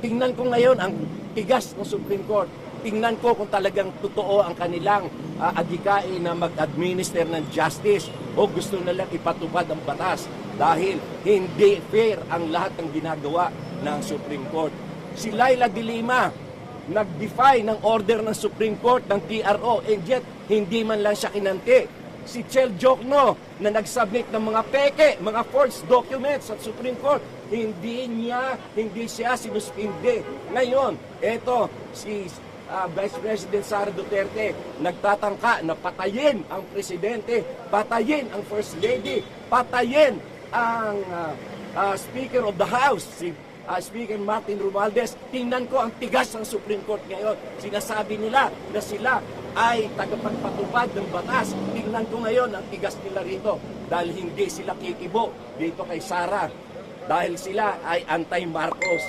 Tingnan ko ngayon ang tigas ng Supreme Court. Tingnan ko kung talagang totoo ang kanilang adhikain na mag-administer ng justice o gusto na lang ipatupad ang batas dahil hindi fair ang lahat ng ginagawa ng Supreme Court. Si Laila De Lima nag-defy ng order ng Supreme Court ng TRO and yet hindi man lang siya kinanti. Si Chel Jokno na nag-submit ng mga peke, mga false documents sa Supreme Court, hindi siya sinuspinde. Ngayon, eto si Vice President Sara Duterte nagtatangka na patayin ang presidente, patayin ang First Lady, patayin ang Speaker of the House, si Speaker Martin Romualdez. Tingnan ko ang tigas ng Supreme Court ngayon. Sinasabi nila na sila ay tagapagpatupad ng batas. Tingnan ko ngayon ang tigas nila rito dahil hindi sila kikibo dito kay Sara dahil sila ay anti-Marcos.